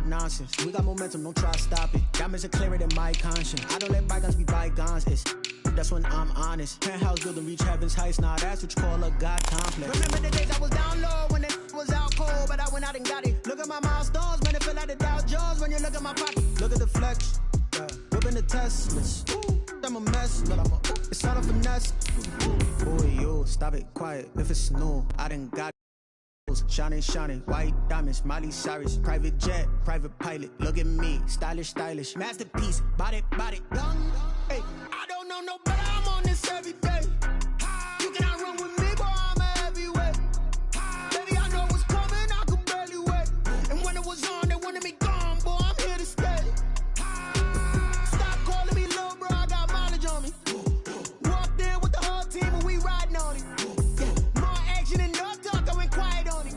talk nonsense. We got momentum, don't try to stop it. Diamonds are clearer than my conscience. I don't let bygones be bygones. That's when I'm honest. Penthouse building, reach heaven's heights. Nah, that's what you call a God complex. Remember the days I was down low when it was out cold, but I went out and got it. Look at my milestones, man, it feel like the Dow Jones when you look at my pocket. Look at the flex, whipping the Teslas. I'm a mess, but it's all a finesse. Boy, you stop it, quiet. If it's new, I done got it. Shining, shining, white diamonds, Miley Cyrus, private jet, private pilot. Look at me, stylish, stylish, masterpiece, body, young. Hey, I don't know no better. I'm on this every day. You cannot run with me, boy. I'm a heavyweight. Baby, I know what's coming. I could barely wait. And when it was on, they wanted me gone, boy. I'm here to stay. Stop calling me little bro. I got mileage on me. Walked in with the whole team and we riding on it. Yeah, more action and no talk. I went quiet on it.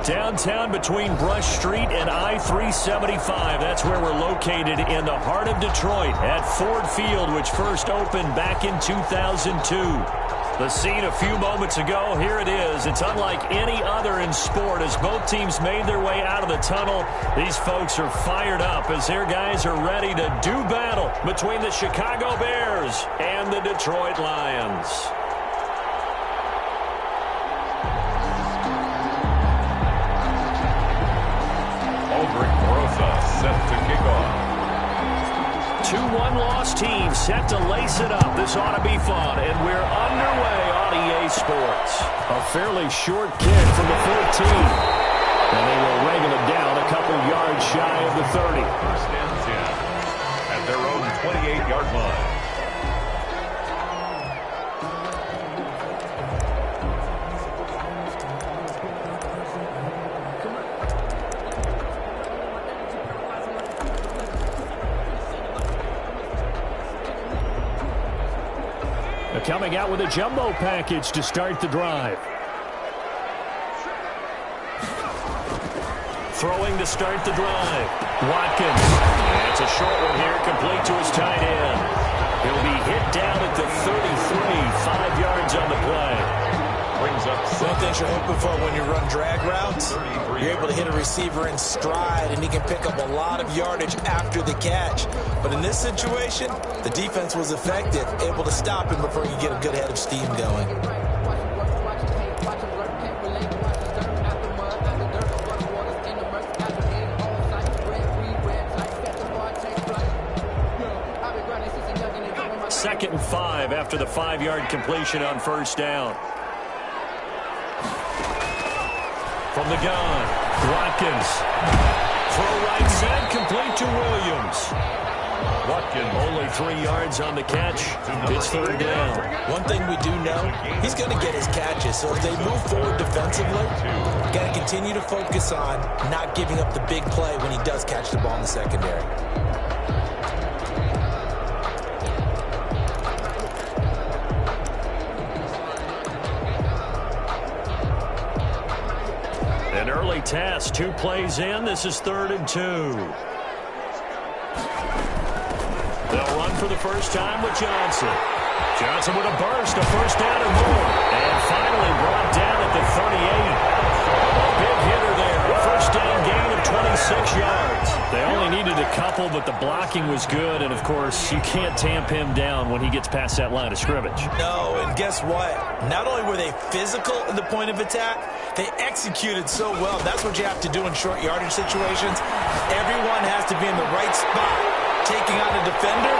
Downtown between Brush Street and I-375. That's where we're located in the heart of Detroit at Ford Field, which first opened back in 2002. The scene a few moments ago, here it is. It's unlike any other in sport as both teams made their way out of the tunnel. These folks are fired up as their guys are ready to do battle between the Chicago Bears and the Detroit Lions. Set to kick off. 2-1 loss team set to lace it up. This ought to be fun, and we're underway on EA Sports. A fairly short kick from the 14, and they will wrangle it down a couple yards shy of the 30. First and 10 at their own 28-yard line. Coming out with a jumbo package to start the drive. Throwing to start the drive. Watkins. And it's a short one here, complete to his tight end. He'll be hit down at the 33, 5 yards on the play. Brings up one thing you're hoping for when you run drag routes, you're able to hit a receiver in stride, and he can pick up a lot of yardage after the catch. But in this situation, the defense was effective, able to stop him before he could get a good head of steam going. Second and 5 after the 5-yard completion on first down. From the gun, Watkins. Throw right side, complete to Williams. Watkins only 3 yards on the catch. It's third down. One thing we do know, he's going to get his catches. So if they move forward defensively, you got to continue to focus on not giving up the big play when he does catch the ball in the secondary. An early test, 2 plays in. This is 3rd and 2. They'll run for the first time with Johnson. Johnson with a burst, a first down or more. And finally brought down at the 38. A big hitter there. A first down gain of 26 yards. They only needed a couple, but the blocking was good. And, of course, you can't tamp him down when he gets past that line of scrimmage. No, and guess what? Not only were they physical at the point of attack, they executed so well. That's what you have to do in short yardage situations. Everyone has to be in the right spot, taking on a defender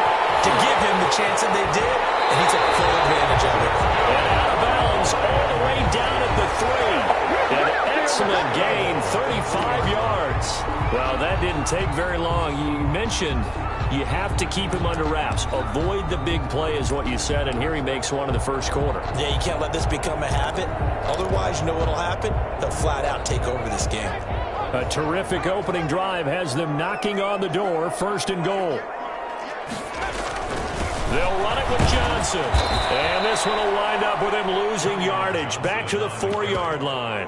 to give him the chance that they did, and he took full advantage of it. And out of bounds all the way down at the 3. An excellent gain, 35 yards. Well, that didn't take very long. You mentioned you have to keep him under wraps. Avoid the big play is what you said, and here he makes one in the first quarter. Yeah, you can't let this become a habit. Otherwise, you know what will happen? They'll flat out take over this game. A terrific opening drive has them knocking on the door, 1st and goal. They'll run it with Johnson. And this one will wind up with him losing yardage back to the 4-yard line.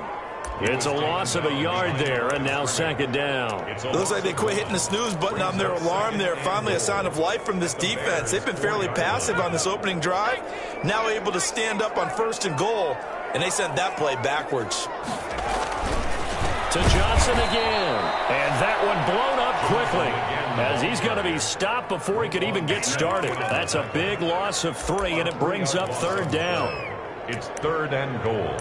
It's a loss of a yard there, and now 2nd down. It looks like they quit hitting the snooze button on their alarm there. Finally a sign of life from this defense. They've been fairly passive on this opening drive. Now able to stand up on 1st and goal, and they sent that play backwards. To Johnson again. And that one blown up quickly, as he's going to be stopped before he could even get started. That's a big loss of 3, and it brings up 3rd down. It's 3rd and goal.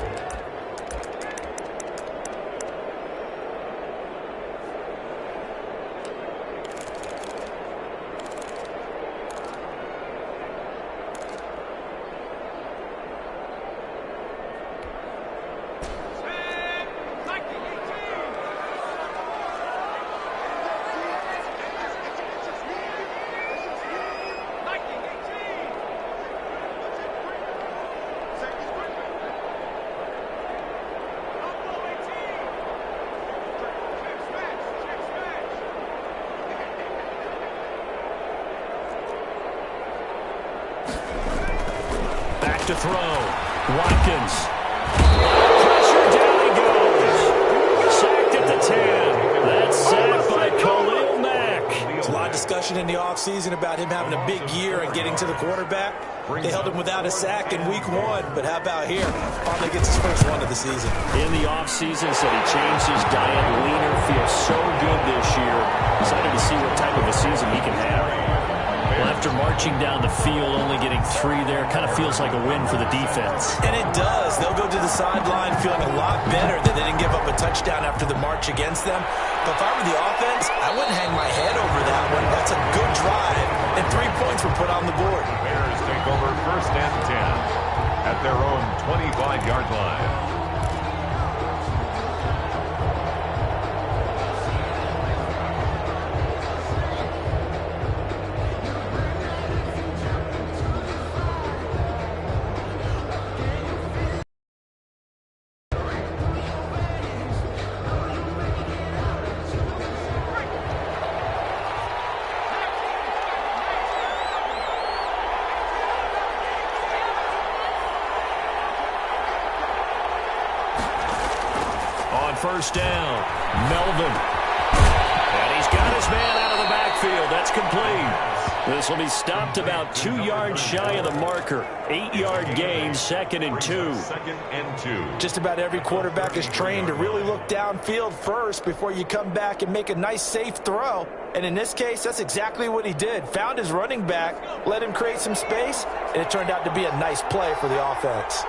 To throw. Watkins. Pressure, down he goes. Sacked at the 10. That's sacked by Khalil Mack. There's a lot of discussion in the offseason about him having a big year and getting to the quarterback. They held him without a sack in week 1, but how about here? Finally gets his first one of the season. In the offseason, said he changed his diet, leaner, feels so good this year. Excited to see what type of a season he can have. Well, after marching down the field, only getting 3 there, kind of feels like a win for the defense. And it does. They'll go to the sideline feeling a lot better that they didn't give up a touchdown after the march against them. But if I were the offense, I wouldn't hang my head over that one. That's a good drive, and 3 points were put on the board. The Bears take over 1st and 10 at their own 25-yard line. First down, Melvin. And he's got his man out of the backfield. That's complete. This will be stopped about 2 yards shy of the marker. 8-yard gain, 2nd and 2. 2nd and 2. Just about every quarterback is trained to really look downfield first before you come back and make a nice, safe throw. And in this case, that's exactly what he did. Found his running back, let him create some space, and it turned out to be a nice play for the offense.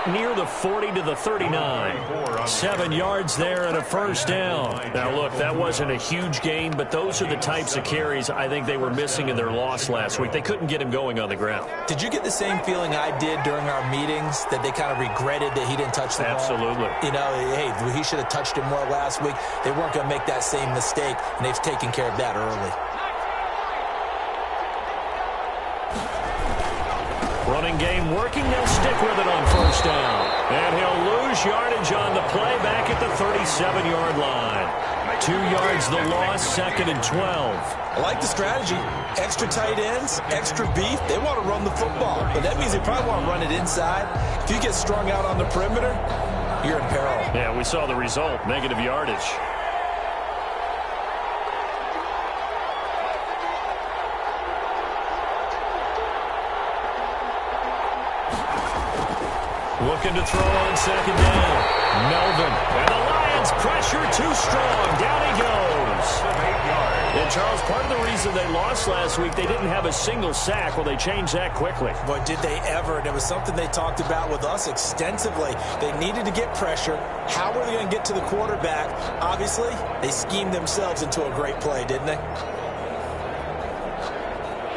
Near the 40 to the 39. 7 yards there and a first down. Now, look, that wasn't a huge gain, but those are the types of carries I think they were missing in their loss last week. They couldn't get him going on the ground. Did you get the same feeling I did during our meetings, that they kind of regretted that he didn't touch the ball? Absolutely. You know, hey, he should have touched him more last week. They weren't going to make that same mistake, and they've taken care of that early. Running game working. They'll stick with it on first down. And he'll lose yardage on the play back at the 37-yard line. 2 yards the loss, 2nd and 12. I like the strategy. Extra tight ends, extra beef. They want to run the football, but that means they probably want to run it inside. If you get strung out on the perimeter, you're in peril. Yeah, we saw the result, negative yardage. Looking to throw on second down. Melvin. And the Lions pressure too strong. Down he goes. And Charles, part of the reason they lost last week, they didn't have a single sack. Well, they changed that quickly. But did they ever? And it was something they talked about with us extensively. They needed to get pressure. How were they going to get to the quarterback? Obviously, they schemed themselves into a great play, didn't they?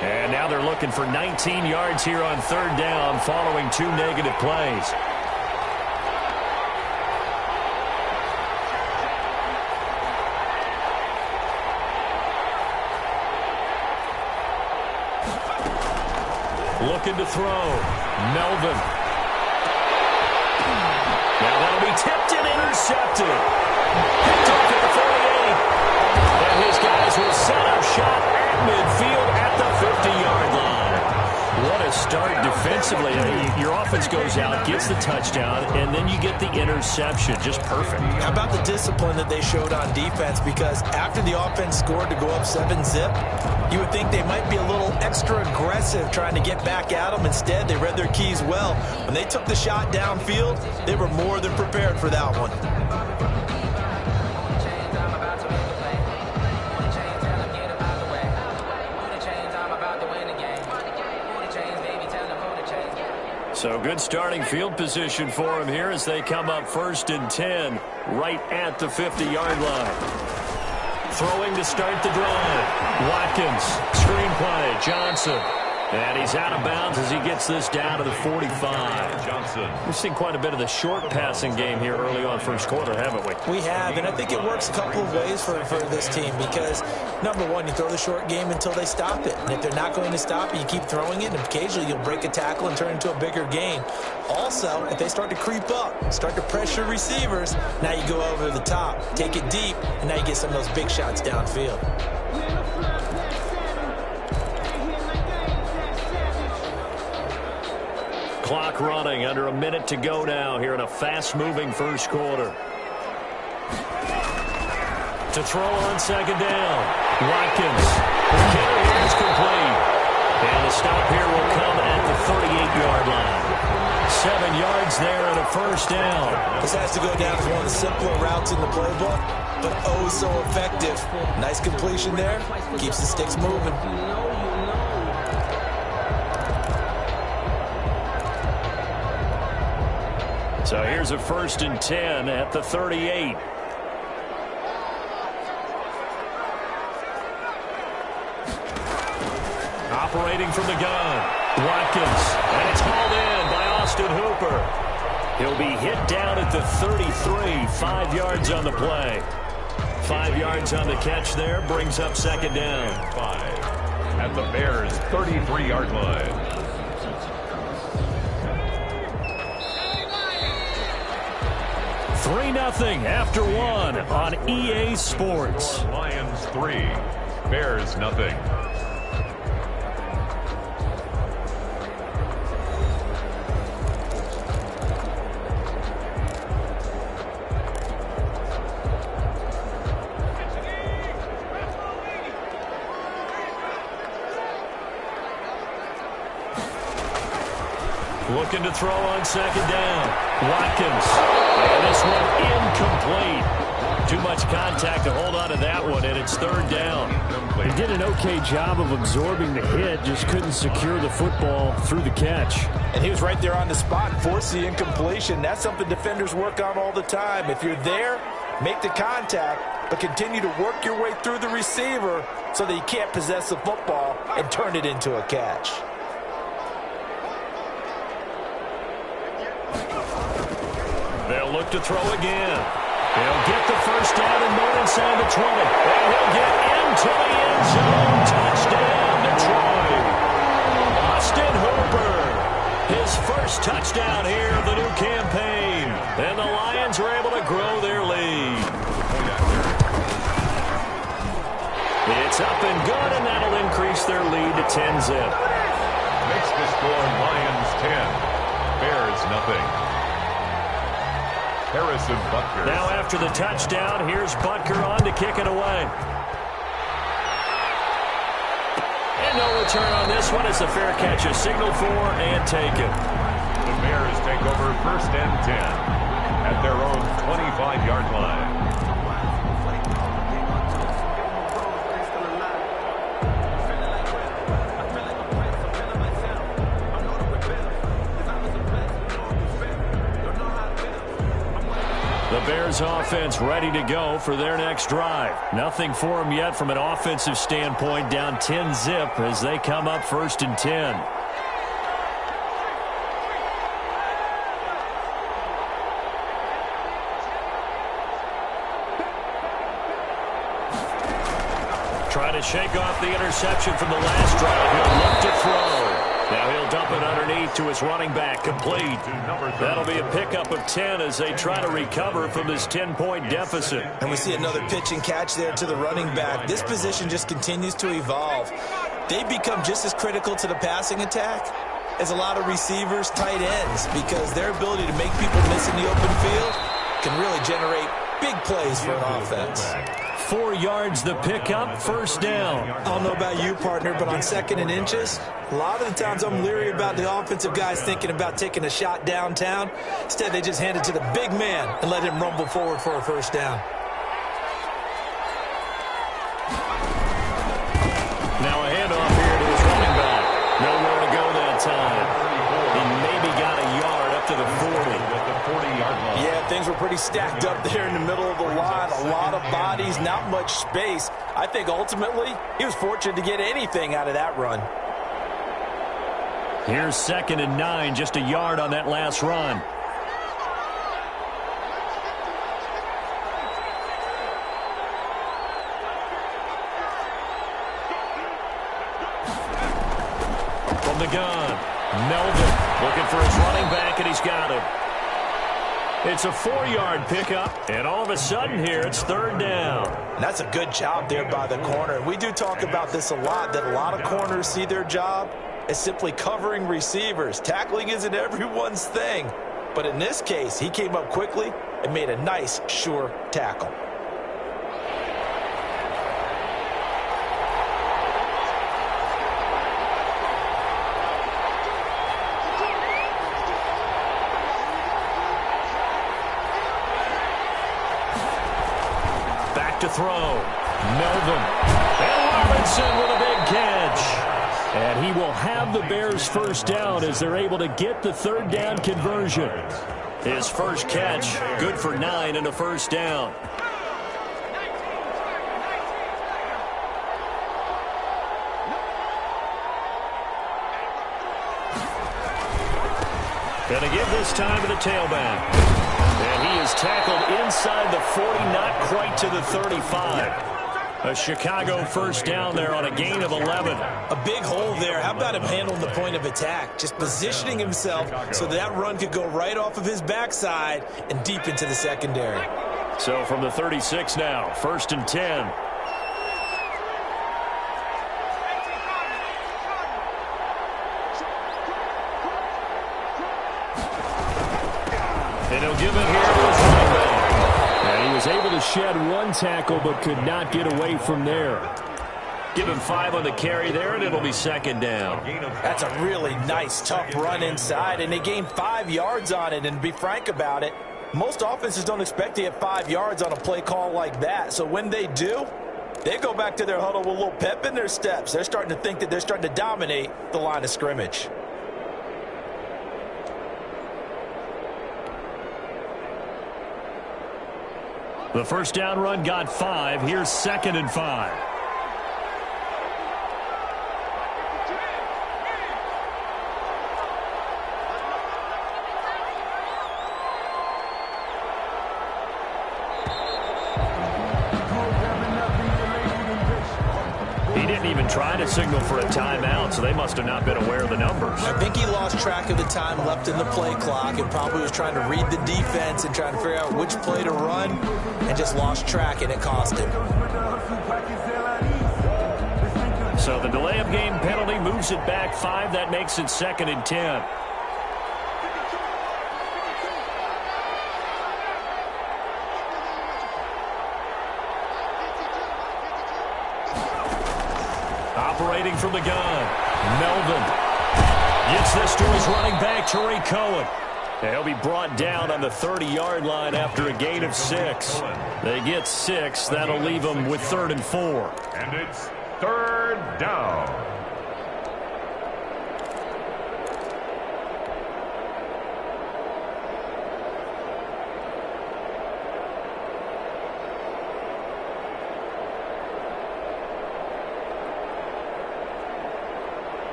And now they're looking for 19 yards here on third down following 2 negative plays. Looking to throw. Melvin. Now that'll be tipped and intercepted. Picked off at the 48. And his guys will set up shot at midfield at the 50-yard line. What a start defensively. defensively, your offense goes out, gets the touchdown, and then you get the interception. Just perfect. How about the discipline that they showed on defense? Because after the offense scored to go up 7-zip, you would think they might be a little extra aggressive trying to get back at them. Instead, they read their keys well. When they took the shot downfield, they were more than prepared for that one. So good starting field position for him here as they come up 1st and 10 right at the 50-yard line. Throwing to start the drive. Watkins, screen play, Johnson. And he's out of bounds as he gets this down to the 45. Johnson. We've seen quite a bit of the short passing game here early on first quarter, haven't we? We have, and I think it works a couple of ways for this team because, number one, you throw the short game until they stop it. And if they're not going to stop it, you keep throwing it, and occasionally you'll break a tackle and turn it into a bigger gain. Also, if they start to creep up, start to pressure receivers, now you go over the top, take it deep, and now you get some of those big shots downfield. Clock running, under a minute to go now here in a fast-moving first quarter. To throw on second down. Watkins. The carry is complete. And the stop here will come at the 38-yard line. 7 yards there and a first down. This has to go down as one of the simpler routes in the playbook, but oh so effective. Nice completion there. Keeps the sticks moving. So here's a 1st and 10 at the 38. Operating from the gun, Watkins, and it's hauled in by Austin Hooper. He'll be hit down at the 33, 5 yards on the play. 5 yards on the catch there, brings up second down. 5 at the Bears' 33-yard line. 3-0 after one on EA Sports. Lions 3, Bears nothing. Looking to throw on second down. Watkins. And this one incomplete. Too much contact to hold on to that one, and it's third down. He did an okay job of absorbing the hit, just couldn't secure the football through the catch. And he was right there on the spot, forced the incompletion. That's something defenders work on all the time. If you're there, make the contact, but continue to work your way through the receiver so that you can't possess the football and turn it into a catch. They'll look to throw again. He'll get the first down and more inside the 20. And he'll get into the end zone. Touchdown, Detroit. Austin Hooper. His first touchdown here of the new campaign. And the Lions are able to grow their lead. It's up and good, and that'll increase their lead to 10-zip. Makes the score Lions 10, Bears nothing. Harrison Butker. Now after the touchdown, here's Butker on to kick it away. And no return on this one. It's a fair catch, a signal for and take it. The Bears take over 1st and 10 at their own 25-yard line. The Bears offense ready to go for their next drive. Nothing for them yet from an offensive standpoint, down 10-zip as they come up 1st and 10. Trying to shake off the interception from the last drive. He'll look to throw. Now he'll dump it underneath to his running back, complete. That'll be a pickup of 10 as they try to recover from this 10-point deficit. And we see another pitch and catch there to the running back. This position just continues to evolve. They become just as critical to the passing attack is a lot of receivers, tight ends, because their ability to make people miss in the open field can really generate big plays for an offense. 4 yards the pickup, first down. I don't know about you, partner, but on 2nd and inches, a lot of the times I'm leery about the offensive guys thinking about taking a shot downtown. Instead, they just hand it to the big man and let him rumble forward for a first down. Now a handoff here to his running back. Nowhere to go that time. He maybe got a yard up to the 40. Yeah, things were pretty stacked up there in the middle of the line. A lot of bodies, not much space. I think ultimately he was fortunate to get anything out of that run. Here's 2nd and 9, just a yard on that last run. From the gun, Melvin looking for his running back, and he's got him. It's a 4-yard pickup, and all of a sudden here, it's 3rd down. And that's a good job there by the corner. We do talk about this a lot, that a lot of corners see their job as simply covering receivers. Tackling isn't everyone's thing. But in this case, he came up quickly and made a nice, sure tackle. To throw. Melvin. And Robinson with a big catch. And he will have the Bears first down as they're able to get the 3rd down conversion. His first catch, good for 9 and a first down. Going to give this time to the tailback. And he is tackled inside the 40, not quite to the 35. A Chicago first down there on a gain of 11. A big hole there. How about him handling the point of attack? Just positioning himself so that run could go right off of his backside and deep into the secondary. So from the 36 now, 1st and 10. And he'll give it here to his running back. And he was able to shed 1 tackle but could not get away from there. Give him 5 on the carry there, and it'll be 2nd down. That's a really nice, tough run inside, and they gained 5 yards on it. And to be frank about it, most offenses don't expect to get 5 yards on a play call like that. So when they do, they go back to their huddle with a little pep in their steps. They're starting to think that they're starting to dominate the line of scrimmage. The first down run got 5. Here's 2nd and 5. He didn't even try to signal for a timeout, so they must have not been aware of the numbers. I think he lost track of the time left in the play clock and probably was trying to read the defense and trying to figure out which play to run and just lost track, and it cost him. So the delay of game penalty moves it back 5. That makes it 2nd and 10. Operating from the gun, Melvin gets this to his running back, Tariq Cohen. He'll be brought down on the 30-yard line after a gain of 6. They get 6. That'll leave them with 3rd and 4. And it's 3rd down.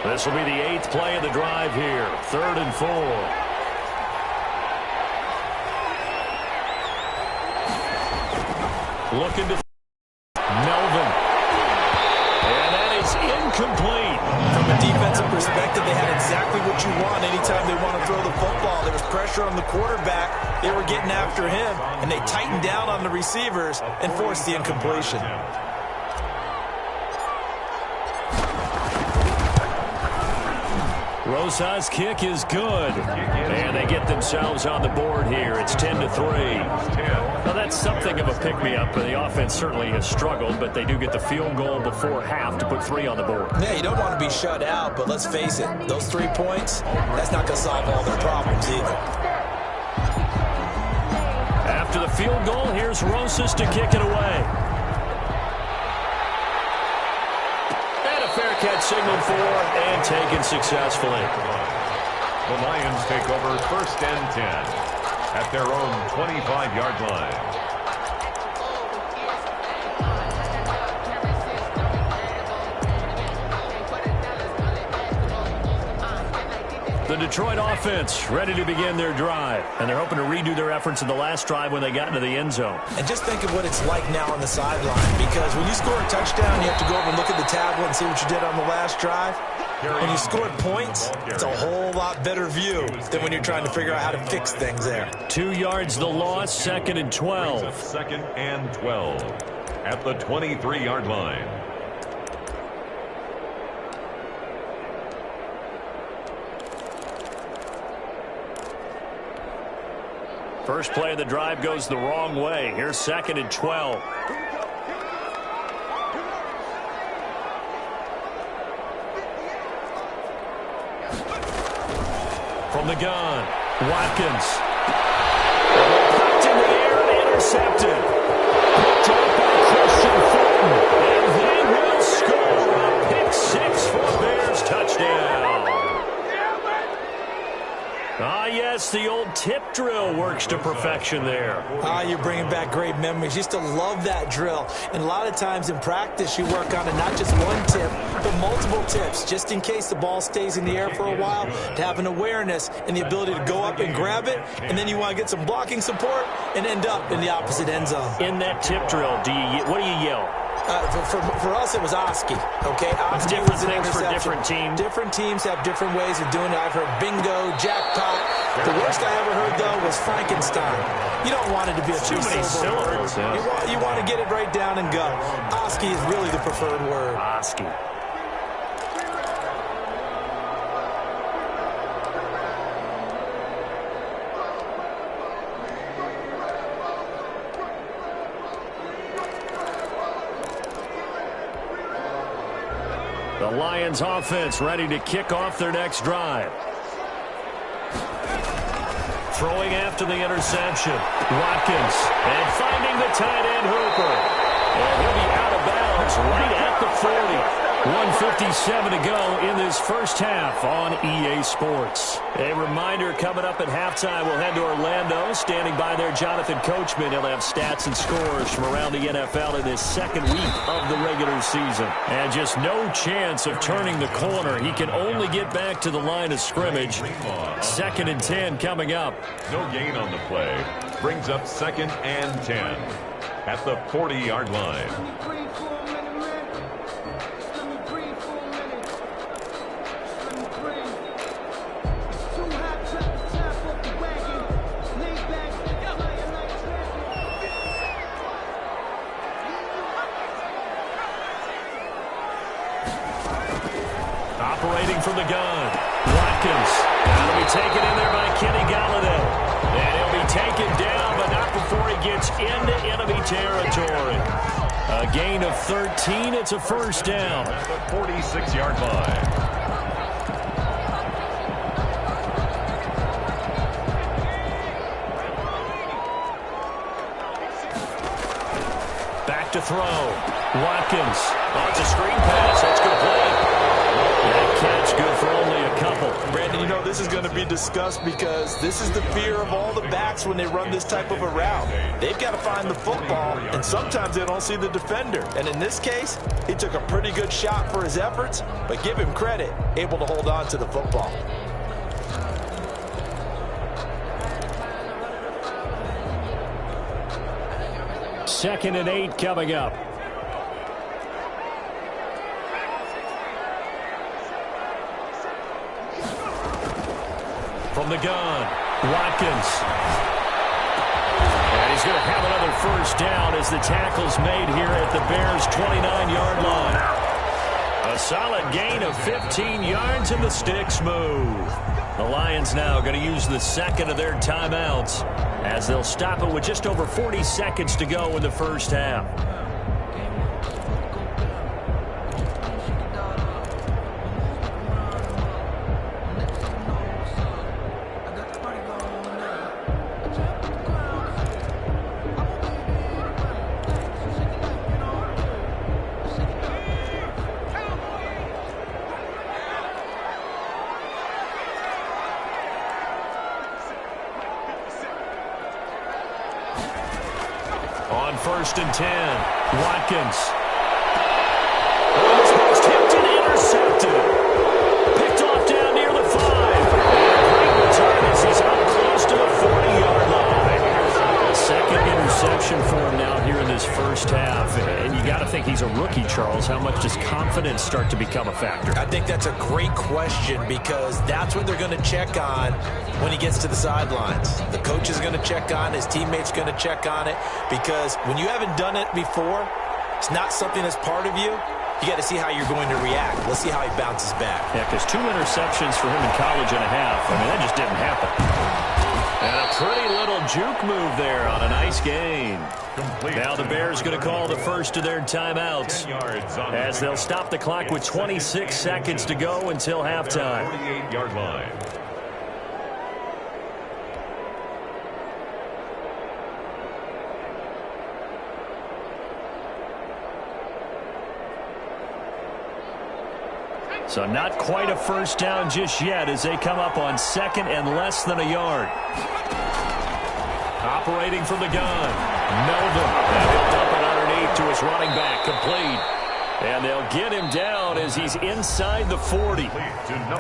This will be the 8th play of the drive here. 3rd and 4. Looking to Melvin. And that is incomplete. From a defensive perspective, they had exactly what you want anytime they want to throw the football. There was pressure on the quarterback. They were getting after him, and they tightened down on the receivers and forced the incompletion. Rosa's kick is good. And they get themselves on the board here. It's 10-3. Now, that's something of a pick-me-up. The offense certainly has struggled, but they do get the field goal before half to put 3 on the board. Yeah, you don't want to be shut out, but let's face it, those 3 points, that's not going to solve all their problems either. After the field goal, here's Rosas to kick it away. Fair catch signaled for and taken successfully. The Lions take over 1st and 10 at their own 25-yard line. The Detroit offense ready to begin their drive, and they're hoping to redo their efforts in the last drive when they got into the end zone. And just think of what it's like now on the sideline, because when you score a touchdown, you have to go over and look at the tablet and see what you did on the last drive. When you scored points, it's a whole lot better view than when you're trying to figure out how to fix things there. 2 yards the loss, 2nd and 12. 2nd and 12 at the 23-yard line. First play of the drive goes the wrong way. Here's 2nd and 12. From the gun, Watkins. Popped in the air and intercepted. Picked up by Christian Fulton. And they will score a pick 6 for Bears touchdown. Ah, yes, the old tip drill works to perfection there. Ah, you're bringing back great memories. Used to love that drill. And a lot of times in practice, you work on it, not just one tip, but multiple tips, just in case the ball stays in the air for a while, to have an awareness and the ability to go up and grab it, and then you want to get some blocking support and end up in the opposite end zone. In that tip drill, what do you yell? For us, it was Oski, okay? Oski different was an things for interception. different teams. Different teams have different ways of doing it. I've heard bingo, jackpot. The worst I ever heard, though, was Frankenstein. You don't want it to be a Too many syllables. You want to get it right down and go. Oski is really the preferred word. Oski. The Lions offense ready to kick off their next drive. Throwing after the interception. Watkins. And finding the tight end Hooper. And he'll be out of bounds right at the 40. 1:57 to go in this first half on EA Sports. A reminder, coming up at halftime, we'll head to Orlando. Standing by there, Jonathan Coachman. He'll have stats and scores from around the NFL in this second week of the regular season. And just no chance of turning the corner. He can only get back to the line of scrimmage. 2nd and 10 coming up. No gain on the play. Brings up 2nd and 10 at the 40-yard line. Operating from the gun. Watkins. That'll be taken in there by Kenny Galladay. And he'll be taken down, but not before he gets into enemy territory. A gain of 13. It's a first down. At the 46-yard line. Back to throw. Watkins. Oh, it's a screen pass. That's complete. That catch good for only a couple. Brandon, you know this is going to be discussed because this is the fear of all the backs when they run this type of a route. They've got to find the football, and sometimes they don't see the defender. And in this case, he took a pretty good shot for his efforts, but give him credit, able to hold on to the football. Second and 8 coming up. From the gun, Watkins. And he's going to have another first down as the tackle's made here at the Bears' 29-yard line. A solid gain of 15 yards, and the sticks move. The Lions now going to use the second of their timeouts as they'll stop it with just over 40 seconds to go in the first half. On 1st and 10, Watkins. Oh, this ball's tipped and intercepted. Picked off down near the 5. Great return as he's up close to the 40-yard line. Second interception for him now here in this first half. And you got to think he's a rookie, Charles. How much does confidence start to become a factor? I think that's a great question because that's what they're going to check on when he gets to the sidelines. The coach is going to check on, his teammates going to check on it, because when you haven't done it before, it's not something that's part of you. You got to see how you're going to react. Let's see how he bounces back. Yeah, because 2 interceptions for him in college and a half. I mean, that just didn't happen. And a pretty little juke move there on a nice gain. Now the Bears going to call the first of their timeouts as they'll stop the clock with 26 seconds to go until halftime. 48-yard line. So not quite a first down just yet as they come up on second and less than a yard. Operating from the gun, Melvin. And he'll dump it underneath to his running back, complete. And they'll get him down as he's inside the 40.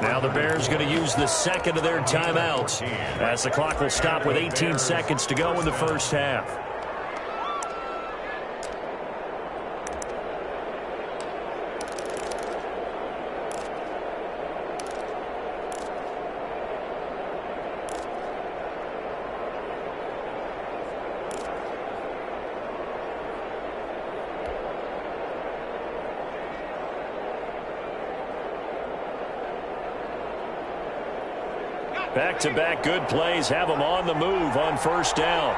Now the Bears going to use the second of their timeouts as the clock will stop with 18 seconds to go in the first half. Back-to-back good plays have them on the move on first down.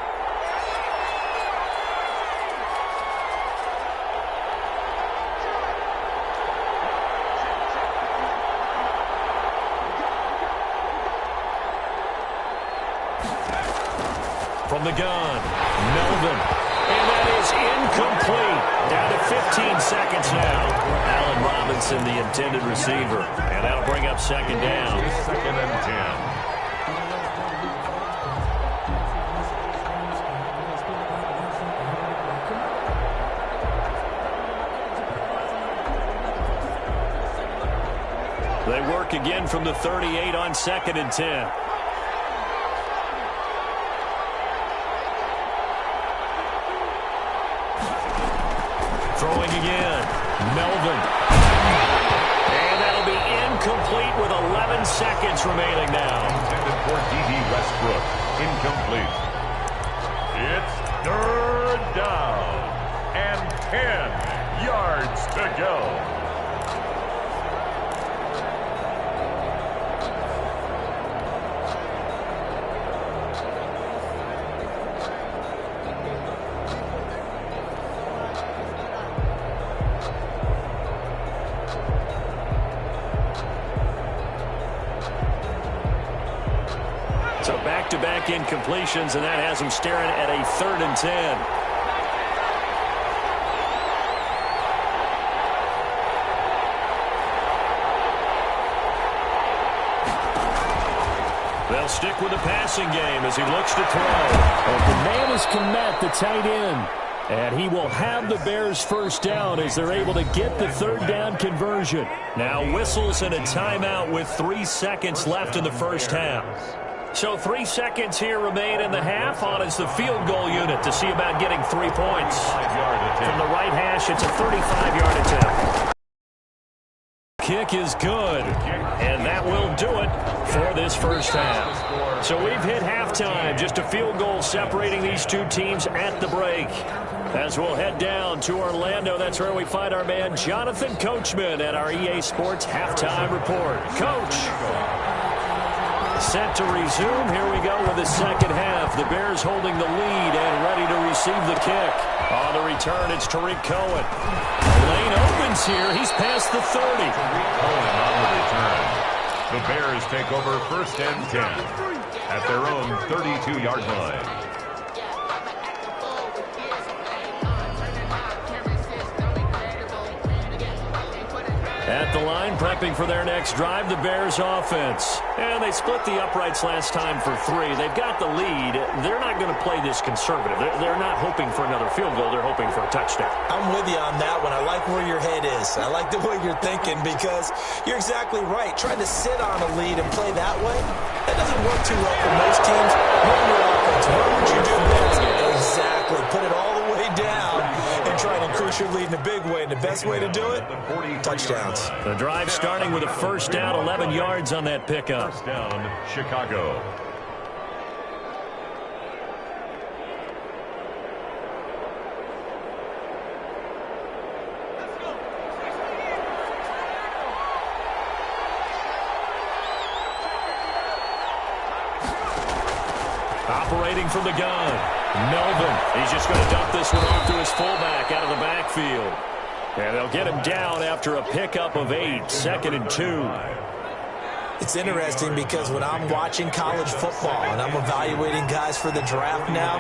From the gun, Melvin. And that is incomplete. Down to 15 seconds now. Allen Robinson, the intended receiver. And that'll bring up second down. Second and 10. They work again from the 38 on second and 10. Throwing again. Melvin. And that'll be incomplete with 11 seconds remaining now. Intended for D.B. Westbrook. Incomplete. It's third down. And 10 yards to go. So back-to-back incompletions, and that has them staring at a 3rd and 10. They'll stick with the passing game as he looks to throw. The man is Komet, the tight end. And he will have the Bears first down as they're able to get the 3rd down conversion. Now whistles and a timeout with 3 seconds left in the first half. So 3 seconds here remain in the half. On is the field goal unit to see about getting 3 points. From the right hash, it's a 35-yard attempt. Kick is good, and that will do it for this first half. So we've hit halftime, just a field goal separating these two teams at the break. As we'll head down to Orlando, that's where we find our man Jonathan Coachman at our EA Sports Halftime Report. Coach, set to resume. Here we go with the second half. The Bears holding the lead and ready to receive the kick. On the return, it's Tariq Cohen. Lane opens here. He's past the 30. Cohen on the return. The Bears take over 1st and 10 at their own 32-yard line. At the line, prepping for their next drive, the Bears offense. And they split the uprights last time for 3. They've got the lead. They're not going to play this conservative. They're not hoping for another field goal. They're hoping for a touchdown. I'm with you on that one. I like where your head is. I like the way you're thinking because you're exactly right. Trying to sit on a lead and play that way, that doesn't work too well for most teams. Run your offense. What would you do best? Exactly. Put it all the way down and try to increase your lead in a big way. And the best way to do it, touchdowns. The drive starting with a first down, 11 yards on that pickup. First down, Chicago. Operating from the gun, Melvin. He's just going to dump this one off to his fullback out of the backfield. And they'll get him down after a pickup of 8, 2nd and 2. It's interesting because when I'm watching college football and I'm evaluating guys for the draft now,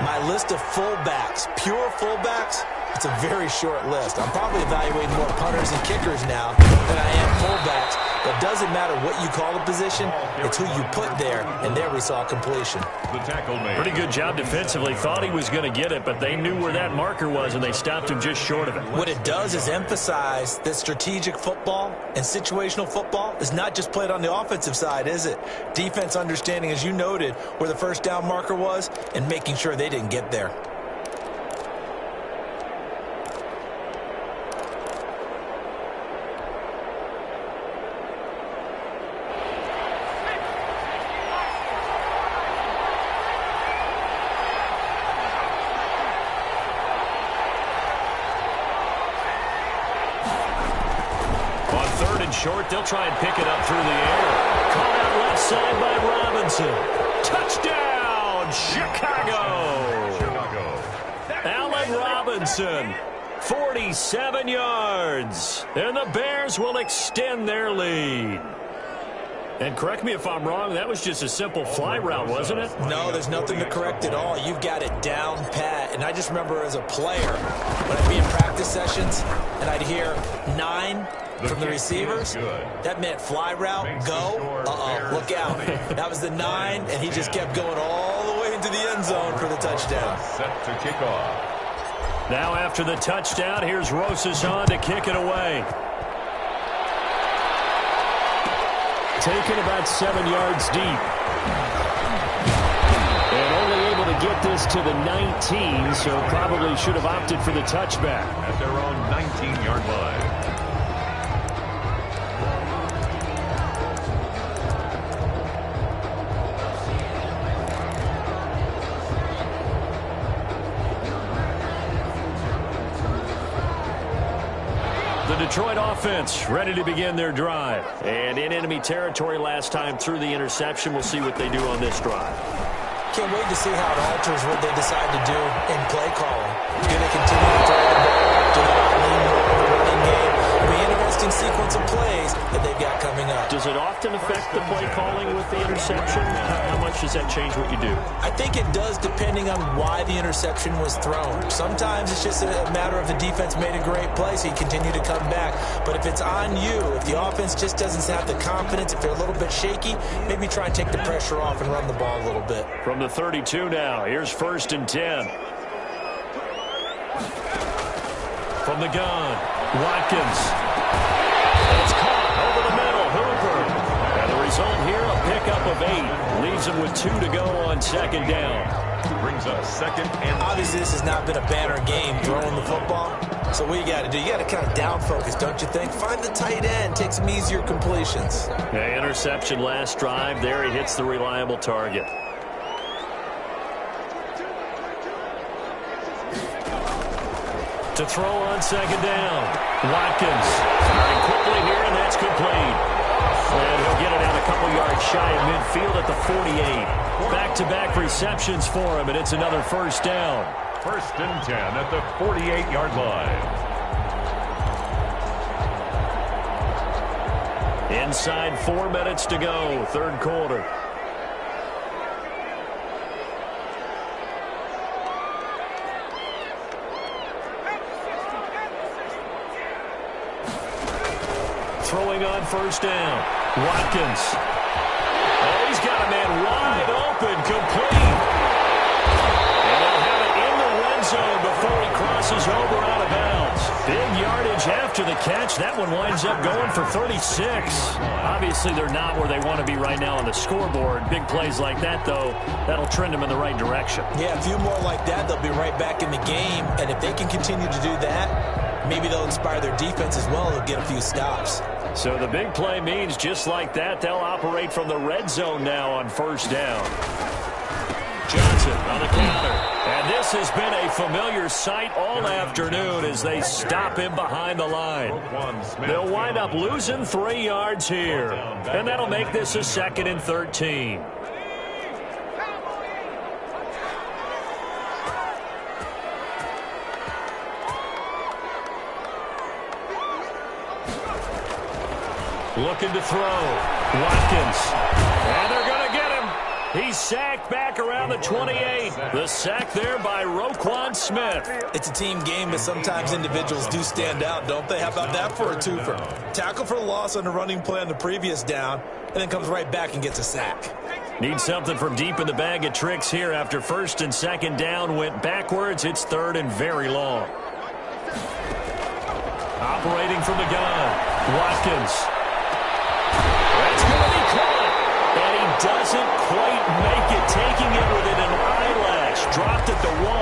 my list of fullbacks, pure fullbacks, it's a very short list. I'm probably evaluating more punters and kickers now than I am fullbacks. But it doesn't matter what you call the position, it's who you put there, and there we saw completion. The tackle made. Pretty good job defensively. Thought he was going to get it, but they knew where that marker was, and they stopped him just short of it. What it does is emphasize that strategic football and situational football is not just played on the offensive side, is it? Defense understanding, as you noted, where the first down marker was and making sure they didn't get there. Short, they'll try and pick it up through the air. Caught out left side by Robinson. Touchdown, Chicago. Allen Robinson, 47 yards. And the Bears will extend their lead. And correct me if I'm wrong, that was just a simple fly route, wasn't it? No, there's nothing to correct at all. You've got it down pat. And I just remember as a player, when I'd be in practice sessions, and I'd hear 9 from the receivers, that meant fly route, go, look out. That was the 9, and he just kept going all the way into the end zone for the touchdown. Set to kick off. Now after the touchdown, here's Rosas on to kick it away. Taken about 7 yards deep. And only able to get this to the 19, so probably should have opted for the touchback. At their own 19-yard line. The Detroit offense ready to begin their drive. And in enemy territory last time through the interception. We'll see what they do on this drive. Can't wait to see how it alters what they decide to do in play calling. Do they continue to throw the ball? Do they lean more on the running game? It'll be an interesting sequence of plays that they've got coming up. Does it often affect the play calling with the interception? How much does that change what you do? I think it does depending on why the interception was thrown. Sometimes it's just a matter of the defense made a great play, so you continue to come back. But if it's on you, if the offense just doesn't have the confidence, if they're a little bit shaky, maybe try and take the pressure off and run the ball a little bit. From the 32 now, here's 1st and 10. From the gun, Watkins. It's caught over the middle, Hooper. And the result here, a pickup of 8. Leaves him with 2 to go on 2nd down. Brings up 2nd and... Obviously, this has not been a banner game throwing the football. So what you got to do, you got to kind of down focus, don't you think? Find the tight end, take some easier completions. Yeah, interception last drive. There he hits the reliable target. To throw on second down. Watkins firing quickly here, and that's complete. And he'll get it out a couple yards shy of midfield at the 48. Back-to-back receptions for him, and it's another first down. 1st and 10 at the 48-yard line. Inside 4 minutes to go, third quarter. Throwing on first down. Watkins. Oh, he's got a man wide open, complete. And they'll have it in the red zone before he crosses over out of bounds. Big yardage after the catch. That one winds up going for 36. Obviously, they're not where they want to be right now on the scoreboard. Big plays like that, though, that'll trend them in the right direction. Yeah, a few more like that, they'll be right back in the game. And if they can continue to do that, maybe they'll inspire their defense as well. They'll get a few stops. So the big play means just like that, they'll operate from the red zone now on first down. Johnson on the counter. And this has been a familiar sight all afternoon as they stop him behind the line. They'll wind up losing 3 yards here. And that'll make this a 2nd and 13. Looking to throw. Watkins. And they're going to get him. He's sacked back around the 28. The sack there by Roquan Smith. It's a team game, but sometimes individuals do stand out, don't they? How about that for a twofer? Tackle for a loss on the running play on the previous down, and then comes right back and gets a sack. Need something from deep in the bag of tricks here after 1st and 2nd down went backwards. It's 3rd and very long. Operating from the gun. Watkins. That's going to be caught. And he doesn't quite make it, taking it within an eyelash. Dropped at the 1.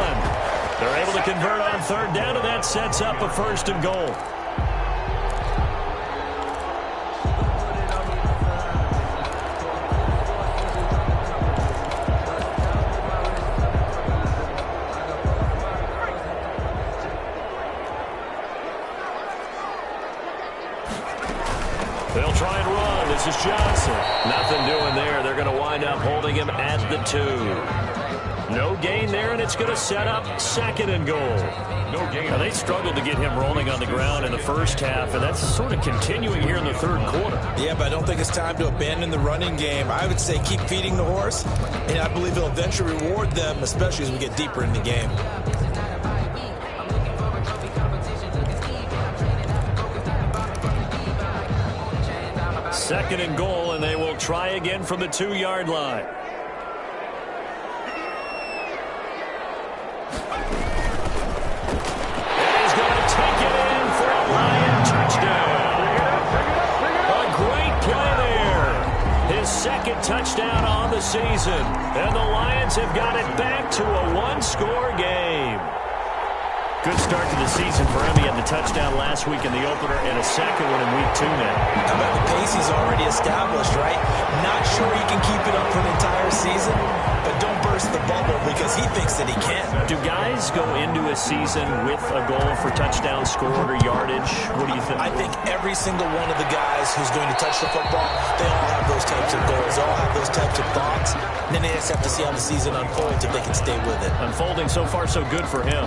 They're able to convert on 3rd down, and that sets up a 1st and goal. They'll try and run. This is Johnson. Nothing doing there. They're going to wind up holding him at the 2. No gain there, and it's going to set up 2nd and goal. No gain. Now, they struggled to get him rolling on the ground in the first half, and that's sort of continuing here in the 3rd quarter. Yeah, but I don't think it's time to abandon the running game. I would say keep feeding the horse, and I believe it'll eventually reward them, especially as we get deeper in the game. 2nd and goal, and they will try again from the 2-yard line. And he's going to take it in for a Lion touchdown. A great play there. His 2nd touchdown on the season. And the Lions have got it back to a 1-score game. Good start to the season for him. He had the touchdown last week in the opener and a 2nd one in week 2 now. How about the pace he's already established, right? Not sure he can keep it up for an entire season, but don't burst the bubble because he thinks that he can. Do guys go into a season with a goal for touchdown scored or yardage? What do you think? I think every single one of the guys who's going to touch the football, they all have those types of goals. They all have those types of thoughts. And then they just have to see how the season unfolds if they can stay with it. Unfolding so far so good for him.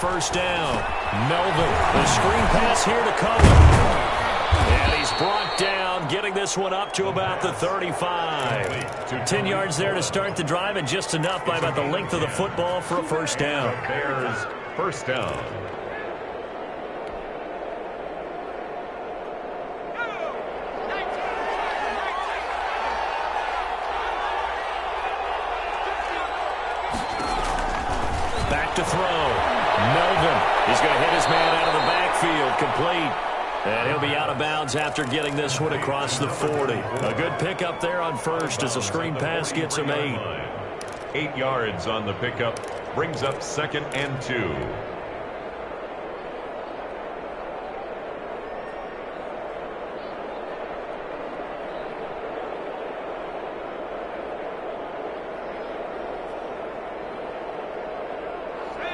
First down. Melvin, the screen pass here to cover. And he's brought down, getting this one up to about the 35. 10 yards there to start the drive, and just enough by about the length of the football for a first down. Bears first down. throw. Melvin. He's going to hit his man out of the backfield. Complete. And he'll be out of bounds after getting this one across the 40. A good pickup there on first as a screen pass gets him 8. 8 yards on the pickup. Brings up 2nd and 2.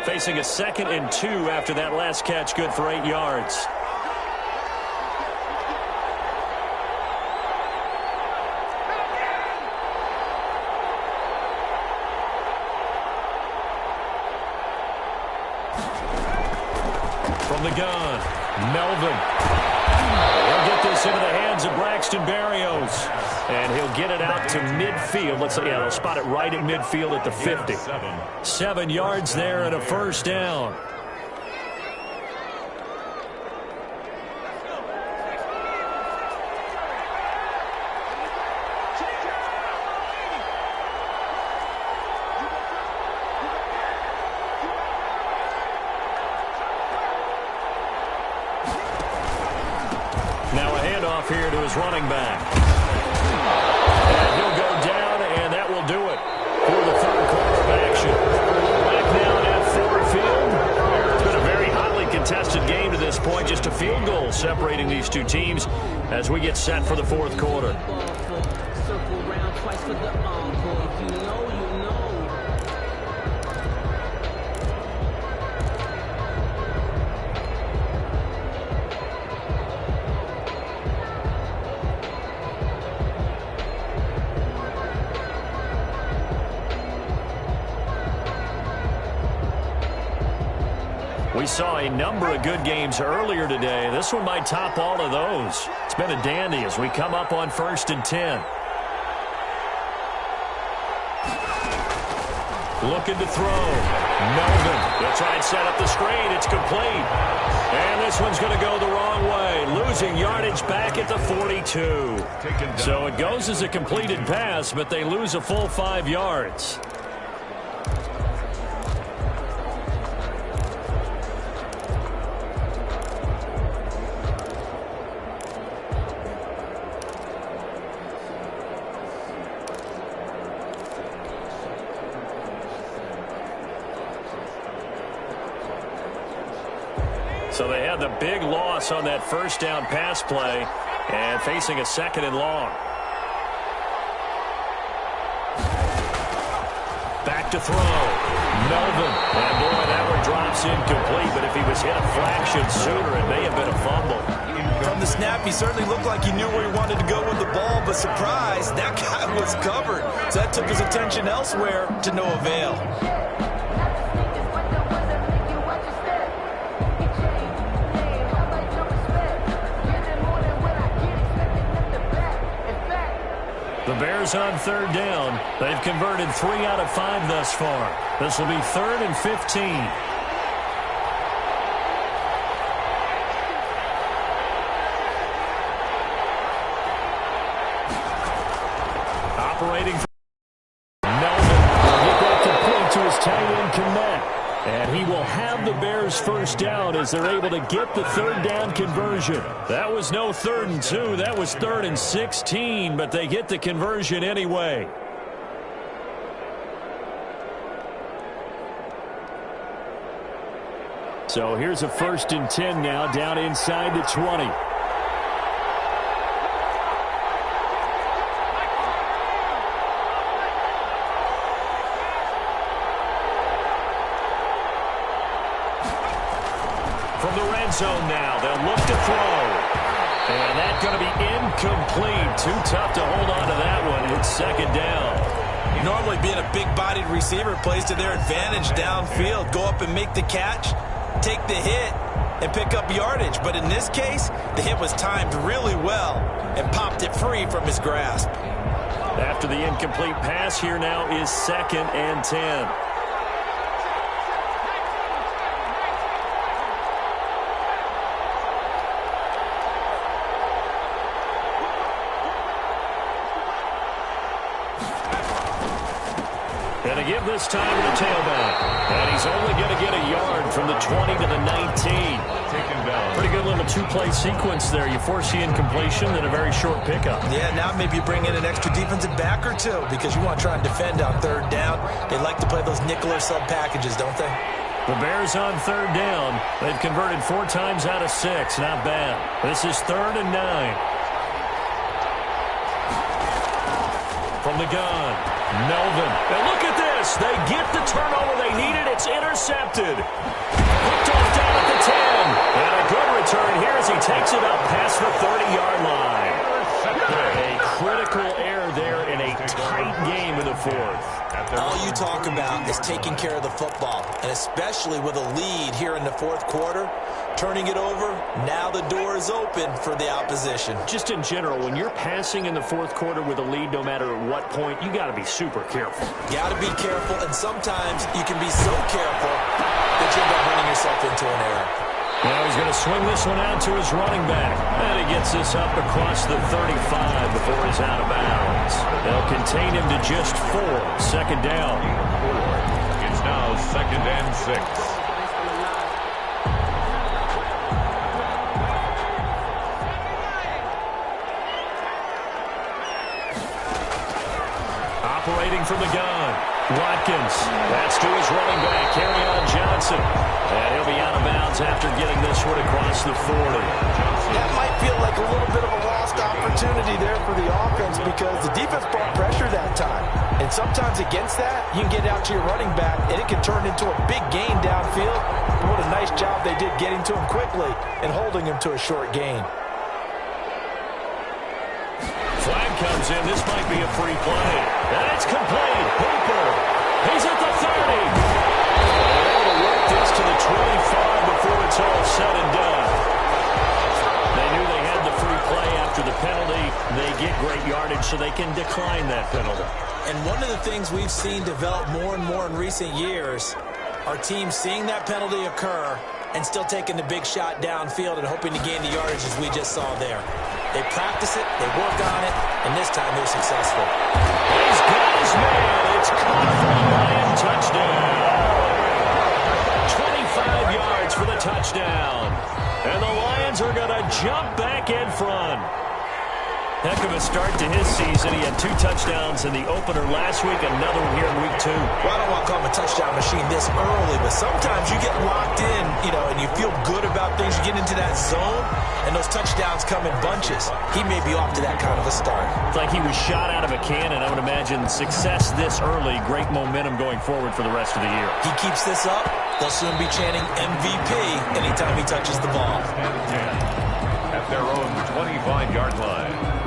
Facing a 2nd and 2 after that last catch, good for 8 yards. From the gun, Melvin. He'll get this into the hands of Braxton Berrios. And he'll get it out to midfield. Let's say, they'll spot it right at midfield at the 50. 7 yards there and a first down. Now a handoff here to his running back. And he'll go down, and that will do it for the third quarter of action. Back now at Ford Field. It's been a very hotly contested game to this point. Just a field goal separating these two teams as we get set for the fourth quarter. We saw a number of good games earlier today. This one might top all of those. It's been a dandy as we come up on 1st and 10. Looking to throw. Melvin. They'll try and set up the screen. It's complete. And this one's going to go the wrong way. Losing yardage back at the 42. So it goes as a completed pass, but they lose a full 5 yards. So they had the big loss on that first down pass play and facing a 2nd and long. Back to throw. Melvin. And boy, that one drops incomplete, but if he was hit a fraction sooner, it may have been a fumble. From the snap, he certainly looked like he knew where he wanted to go with the ball, but surprise, that guy was covered. So that took his attention elsewhere to no avail. The Bears on 3rd down. They've converted 3 out of 5 thus far. This will be 3rd and 15. Operating for Melvin. He'll get that complete to his tight end Komet. And he will have the Bears first down as they're able to get the 3rd down conversion. That was no 3rd and 2. That was 3rd and 16, but they get the conversion anyway. So here's a 1st and 10 now down inside the 20. From the red zone now, they'll look to throw. And that's going to be incomplete. Too tough to hold on to that one. It's 2nd down. Normally being a big-bodied receiver plays to their advantage downfield. Go up and make the catch, take the hit, and pick up yardage. But in this case, the hit was timed really well and popped it free from his grasp. After the incomplete pass, here now is 2nd and 10. And to give this time to the tailback. And he's only going to get a yard from the 20 to the 19. Pretty good little two-play sequence there. You force the incompletion, then a very short pickup. Yeah, now maybe you bring in an extra defensive back or two because you want to try and defend on third down. They like to play those nickel or sub packages, don't they? The Bears on third down. They've converted 4 times out of 6. Not bad. This is 3rd and 9. From the gun, Melvin. And look at this. They get the turnover they needed. It's intercepted. Hooked off down at the 10. And a good return here as he takes it up past the 30-yard line. A critical error there in a tight game in the 4th. All you talk about is taking care of the football, and especially with a lead here in the 4th quarter. Turning it over, now the door is open for the opposition. Just in general, when you're passing in the 4th quarter with a lead, no matter at what point, you got to be super careful. Got to be careful, and sometimes you can be so careful that you end up running yourself into an error. Now he's going to swing this one out to his running back. And he gets this up across the 35 before he's out of bounds. They'll contain him to just 4. 2nd down. It's now 2nd and 6. Operating from the gun, Watkins. That's to his running back, Kerryon Johnson. And he'll be out of bounds after getting this one across the 40. That might feel like a little bit of a lost opportunity there for the offense because the defense brought pressure that time. And sometimes against that, you can get out to your running back, and it can turn into a big gain downfield. But what a nice job they did getting to him quickly and holding him to a short gain. Flag comes in. This might be a free play. And it's complete. Hooper. He's at the 30. They're able to work this to the 25 before it's all said and done. They knew they had the free play after the penalty. They get great yardage, so they can decline that penalty. And one of the things we've seen develop more and more in recent years are teams seeing that penalty occur and still taking the big shot downfield and hoping to gain the yardage as we just saw there. They practice it, they work on it, and this time they're successful. He's got his man. It's caught for a Lion touchdown. 25 yards for the touchdown. And the Lions are going to jump back in front. Heck of a start to his season. He had 2 touchdowns in the opener last week, another one here in week 2. Well, I don't want to call him a touchdown machine this early, but sometimes you get locked in, and you feel good about things. You get into that zone, and those touchdowns come in bunches. He may be off to that kind of a start. It's like he was shot out of a cannon. I would imagine success this early, great momentum going forward for the rest of the year. He keeps this up, they'll soon be chanting MVP anytime he touches the ball. At their own 25-yard line.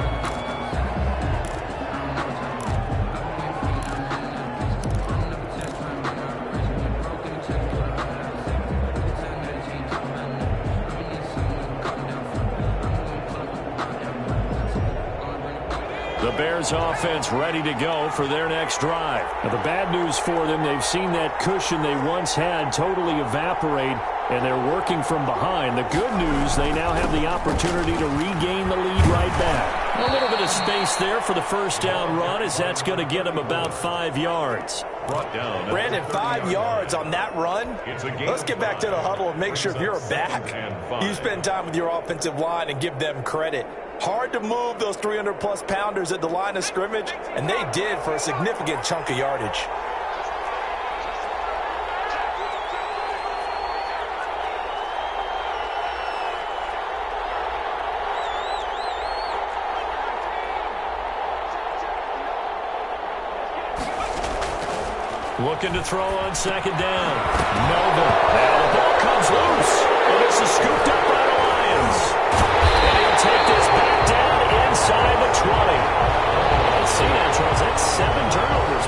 The Bears offense ready to go for their next drive. Now, the bad news for them, they've seen that cushion they once had totally evaporate, and they're working from behind. The good news, they now have the opportunity to regain the lead right back. A little bit of space there for the first down run, as that's going to get them about 5 yards. Brought down. Brandon, 5 yards on that run. Let's get back to the huddle and make sure if you're a back, you spend time with your offensive line and give them credit. Hard to move those 300-plus pounders at the line of scrimmage, and they did for a significant chunk of yardage. Looking to throw on second down. Melvin. Now the ball comes loose. And this is scooped up by the Lions. And he'll take this back down inside the 20. Let's see that, Charles. That's 7 turnovers.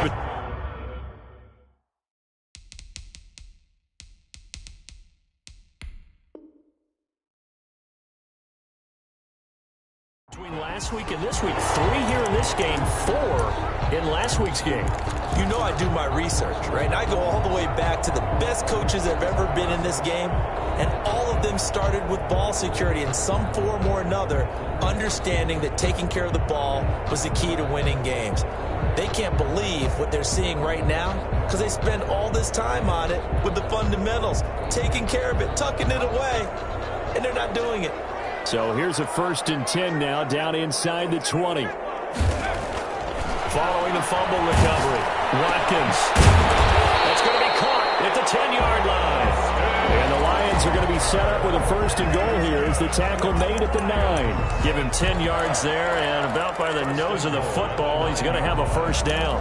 Between last week and this week, 3 here in this game, 4 in last week's game. You know I do my research, right? And I go all the way back to the best coaches that have ever been in this game, and all of them started with ball security in some form or another, understanding that taking care of the ball was the key to winning games. They can't believe what they're seeing right now because they spend all this time on it with the fundamentals, taking care of it, tucking it away, and they're not doing it. So here's a 1st and 10 now, down inside the 20. Following the fumble recovery, Watkins. That's going to be caught at the 10-yard line. And the Lions are going to be set up with a 1st and goal here as the tackle made at the 9. Give him 10 yards there, and about by the nose of the football, he's going to have a 1st down.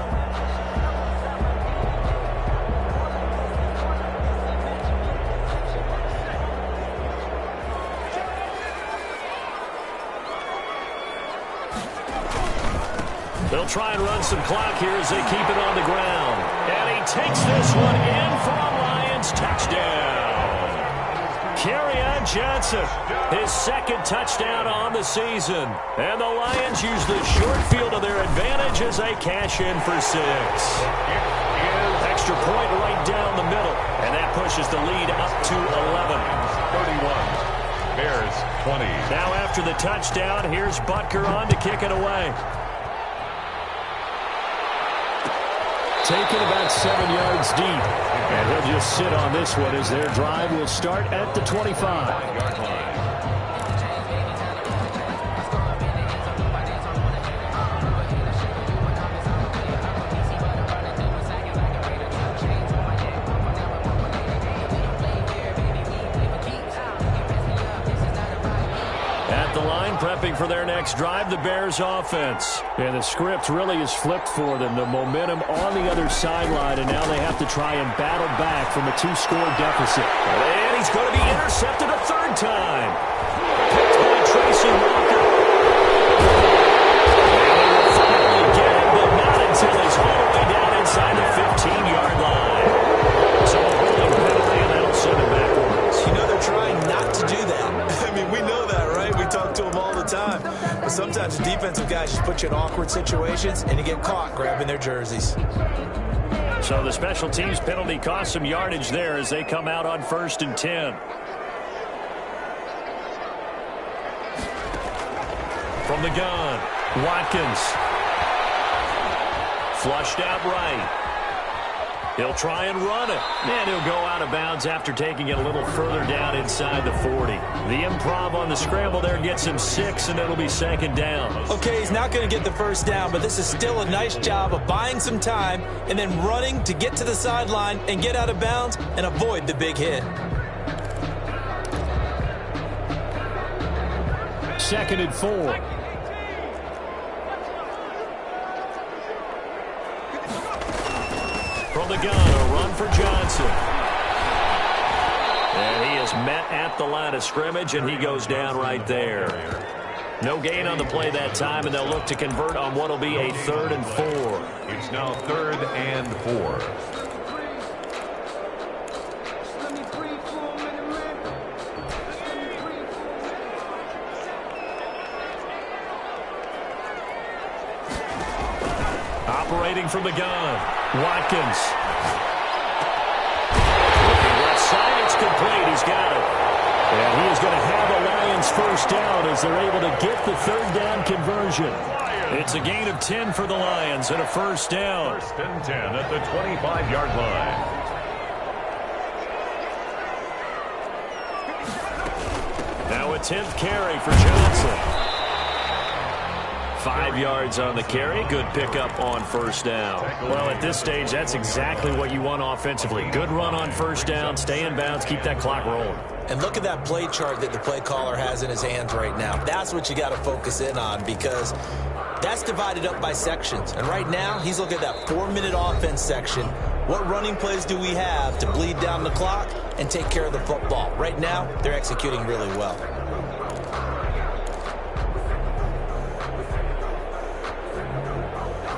They'll try and run some clock here as they keep it on the ground. And he takes this one in for a Lions touchdown. Kerryon Johnson, his 2nd touchdown on the season. And the Lions use the short field to their advantage as they cash in for 6. Extra point right down the middle. And that pushes the lead up to 11. 31. Bears 20. Now after the touchdown, here's Butker on to kick it away. Taken about 7 yards deep. And he'll just sit on this one as their drive will start at the 25. Prepping for their next drive, the Bears offense. And the script really is flipped for them. The momentum on the other sideline, and now they have to try and battle back from a 2-score deficit. And he's going to be intercepted a 3rd time. Picked by Tracy Walker. And they will finally get him, but not until he's all the way down inside the 15-yard line. So a holding penalty, and that'll send him backwards. You know they're trying not to do that. I mean, we know that, right? We talk to them all the time. But sometimes the defensive guys just put you in awkward situations, and you get caught grabbing their jerseys. So the special teams penalty cost some yardage there as they come out on 1st and 10. From the gun, Watkins. Flushed out right. He'll try and run it. And he'll go out of bounds after taking it a little further down inside the 40. The improv on the scramble there gets him 6, and it'll be 2nd down. Okay, he's not going to get the 1st down, but this is still a nice job of buying some time and then running to get to the sideline and get out of bounds and avoid the big hit. 2nd and 4. From the gun, a run for Johnson. And he is met at the line of scrimmage, and he goes down right there. No gain on the play that time, and they'll look to convert on what will be a 3rd and 4. It's now 3rd and 4. Operating from the gun, Watkins. Looking left side, it's complete. He's got it. And he is going to have a Lions 1st down as they're able to get the 3rd down conversion. It's a gain of 10 for the Lions and a 1st down. 1st and 10 at the 25-yard line. Now a 10th carry for Johnson. 5 yards on the carry. Good pickup on 1st down. Well, at this stage, that's exactly what you want offensively. Good run on 1st down. Stay in bounds. Keep that clock rolling. And look at that play chart that the play caller has in his hands right now. That's what you got to focus in on because that's divided up by sections. And right now, he's looking at that 4-minute offense section. What running plays do we have to bleed down the clock and take care of the football? Right now, they're executing really well.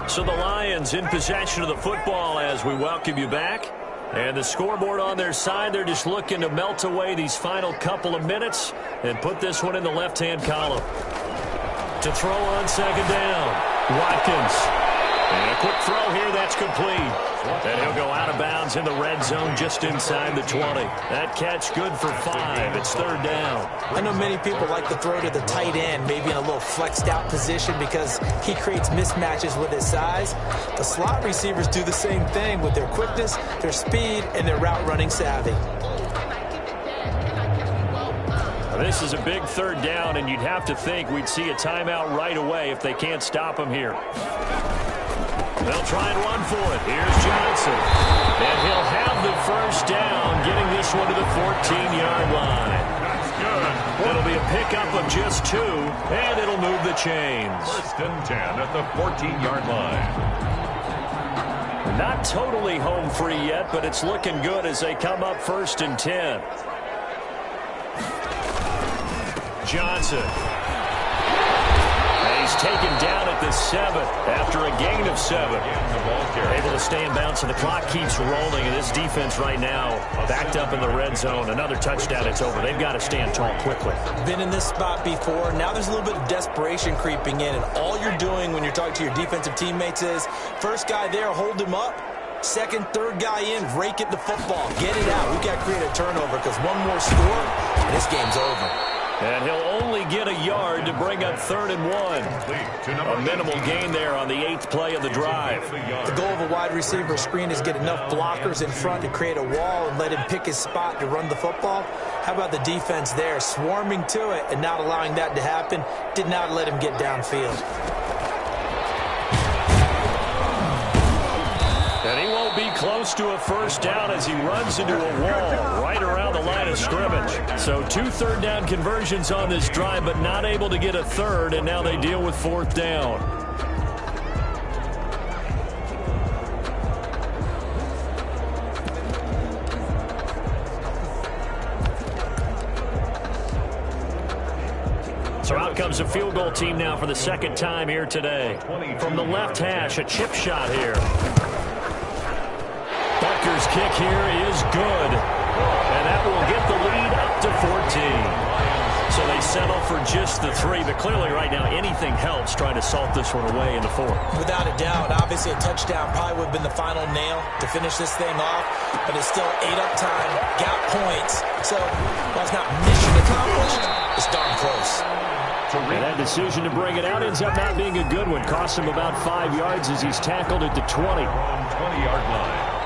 So the Lions in possession of the football as we welcome you back. And the scoreboard on their side, they're just looking to melt away these final couple of minutes and put this one in the left-hand column. To throw on 2nd down, Watkins. And a quick throw here, that's complete. And he'll go out of bounds in the red zone just inside the 20. That catch good for 5. It's third down. I know many people like to throw to the tight end, maybe in a little flexed out position because he creates mismatches with his size. The slot receivers do the same thing with their quickness, their speed, and their route running savvy. This is a big third down, and you'd have to think we'd see a timeout right away if they can't stop him here. They'll try and run for it. Here's Johnson. And he'll have the first down, getting this one to the 14-yard line. That's good. It'll be a pickup of just 2, and it'll move the chains. First and 10 at the 14-yard line. Not totally home free yet, but it's looking good as they come up first and 10. Johnson. He's taken down at the 7 after a gain of 7. Able to stay in bounds, and the clock keeps rolling. And this defense right now backed up in the red zone. Another touchdown, it's over. They've got to stand tall quickly. Been in this spot before. Now there's a little bit of desperation creeping in. And all you're doing when you're talking to your defensive teammates is, first guy there, hold him up. Second, third guy in, rake at the football. Get it out. We've got to create a turnover because one more score, and this game's over. And he'll only get a yard to bring up 3rd and 1. A minimal gain there on the 8th play of the drive. The goal of a wide receiver screen is get enough blockers in front to create a wall and let him pick his spot to run the football. How about the defense there, swarming to it and not allowing that to happen? Did not let him get downfield. And he won't be close to a first down as he runs into a wall right around the line of scrimmage. So 2 third down conversions on this drive, but not able to get a third, and now they deal with 4th down. So out comes a field goal team now for the second time here today. From the left hash, a chip shot here. Butker's kick here is good, and that will get the lead up to 14. So they settle for just the 3, but clearly right now anything helps trying to salt this one away in the 4th. Without a doubt, obviously a touchdown probably would have been the final nail to finish this thing off, but it's still 8 up time, got points, so while it's not mission accomplished, it's darn close. And that decision to bring it out ends up not being a good one. Cost him about 5 yards as he's tackled at the 20. 20-yard line.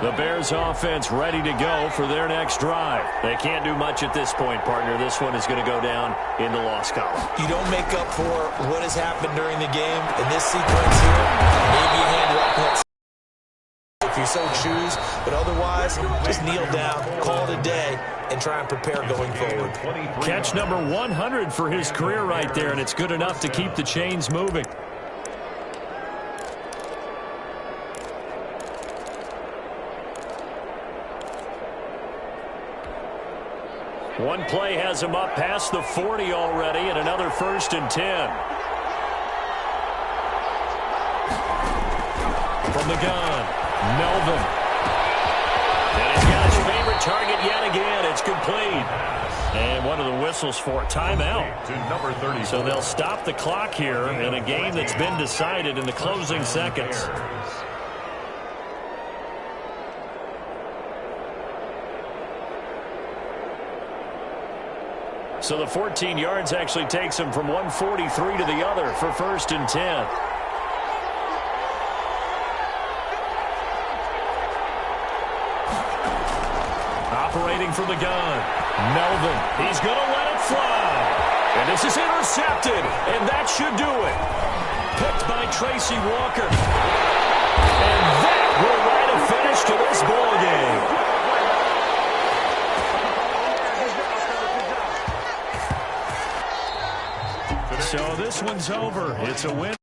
The Bears offense ready to go for their next drive. They can't do much at this point, partner. This one is going to go down in the loss column. You don't make up for what has happened during the game in this sequence here. Maybe you hand it off that if you so choose, but otherwise, just kneel down, call it a day, and try and prepare going forward. Catch number 100 for his career right there, and it's good enough to keep the chains moving. One play has him up past the 40 already, and another 1st and 10. From the gun, Melvin. And he's got his favorite target yet again. It's complete. And one of the whistles for timeout. To number 30. So they'll stop the clock here in a game that's been decided in the closing seconds. So the 14 yards actually takes him from 143 to the other for 1st and 10. Operating from the gun, Melvin. He's going to let it fly. And this is intercepted, and that should do it. Picked by Tracy Walker. And that will write a finish to this ball game. So this one's over. It's a win